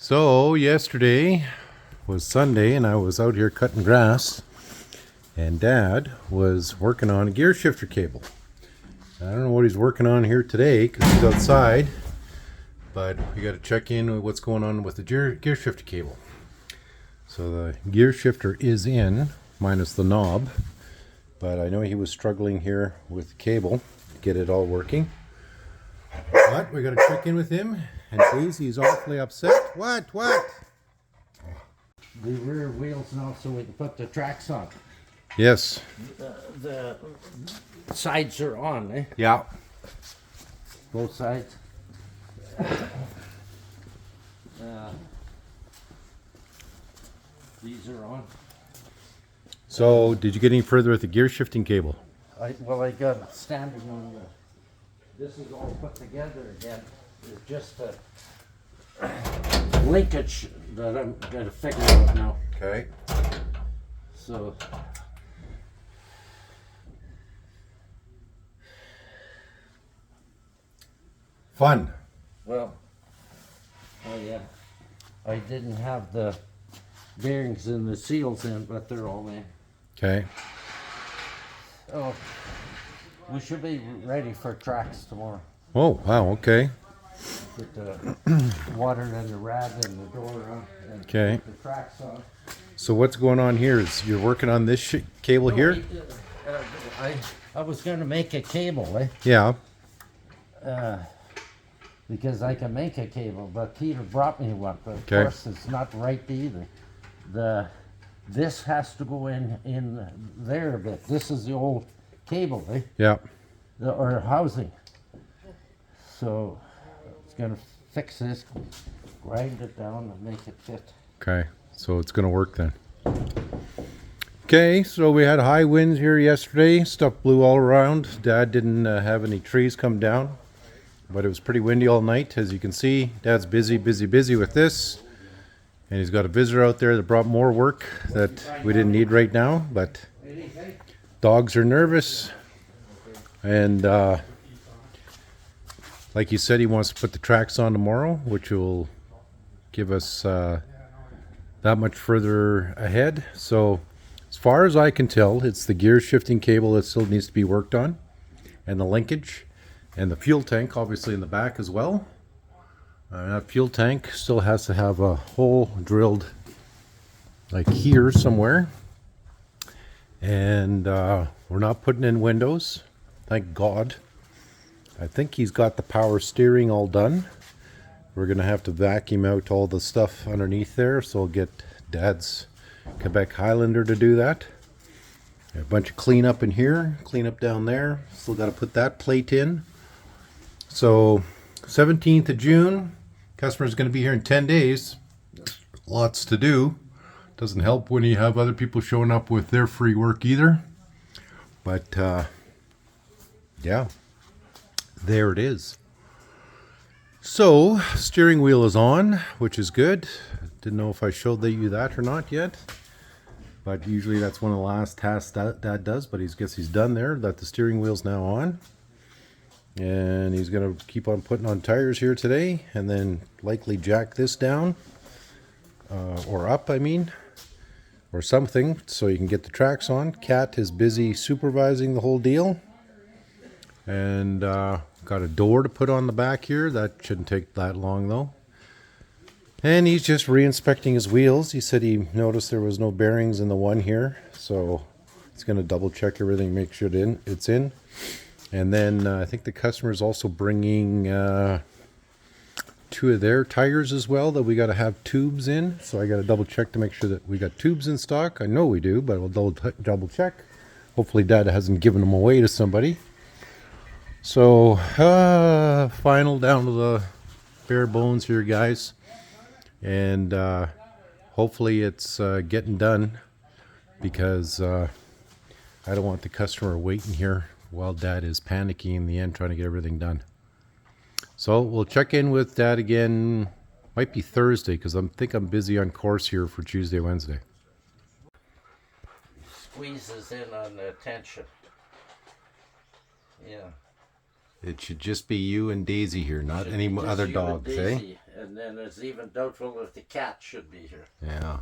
So yesterday was Sunday and I was out here cutting grass and Dad was working on a gear shifter cable. I don't know what he's working on here today because he's outside, but we got to check in with what's going on with the gear shifter cable. So the gear shifter is in, minus the knob, but I know he was struggling here with the cable to get it all working. But we got to check in with him, and Daisy's awfully upset. What? The rear wheels now so we can put the tracks on. Yes. The sides are on, eh? Yeah. Both sides. These are on. So, did you get any further with the gear shifting cable? I got it standing on the. This is all put together again. It's just a linkage that I'm gonna figure out now. Okay. So. Fun. Well, I didn't have the bearings and the seals in, but they're all in. Okay. Oh, we should be ready for tracks tomorrow. Oh, wow, okay. Put the water and the rad and the door on and Okay. put the tracks on. So what's going on here is you're working on this cable here? I was going to make a cable, eh? Yeah. Because I can make a cable, but Peter brought me one, but of Okay. course it's not right either. This has to go in there a bit. This is the old cable, eh? Yeah. Or housing. So it's gonna fix this, grind it down and make it fit. Okay. So it's going to work then. Okay, so we had high winds here yesterday. Stuff blew all around. Dad didn't have any trees come down, but it was pretty windy all night. As you can see, Dad's busy with this. And he's got a visitor out there that brought more work that we didn't need right now, but dogs are nervous. And like he said, he wants to put the tracks on tomorrow, which will give us that much further ahead. So as far as I can tell, it's the gear shifting cable that still needs to be worked on, and the linkage, and the fuel tank obviously in the back as well. That fuel tank still has to have a hole drilled like here somewhere. And we're not putting in windows, thank God. I think he's got the power steering all done. We're going to have to vacuum out all the stuff underneath there, so we'll get Dad's Quebec Highlander to do that. A bunch of cleanup in here, cleanup down there. Still got to put that plate in. So 17th of June, customer's going to be here in 10 days. Lots to do. Doesn't help when you have other people showing up with their free work either. But yeah, there it is. So steering wheel is on, which is good. Didn't know if I showed you that or not yet. But usually that's one of the last tasks that does. But guess he's done there. That the steering wheel's now on. And he's going to keep on putting on tires here today. And then likely jack this down. Or up, I mean. Or something. So you can get the tracks on. Kat is busy supervising the whole deal. And got a door to put on the back here. That shouldn't take that long though. And he's just re-inspecting his wheels. He said he noticed there was no bearings in the one here. So he's going to double check everything, make sure it's in. And then I think the customer is also bringing 2 of their tires as well that we got to have tubes in. So I got to double check to make sure that we got tubes in stock. I know we do, but we'll double check. Hopefully Dad hasn't given them away to somebody. So final down to the bare bones here, guys. And hopefully it's getting done, because I don't want the customer waiting here while Dad is panicking in the end trying to get everything done. So we'll check in with Dad again, might be Thursday, because I think I'm busy on course here for Tuesday, Wednesday. Squeezes in on the tension. Yeah. It should just be you and Daisy here, not any Just other you and dogs, eh? Daisy, and then it's even doubtful if the cat should be here. Yeah.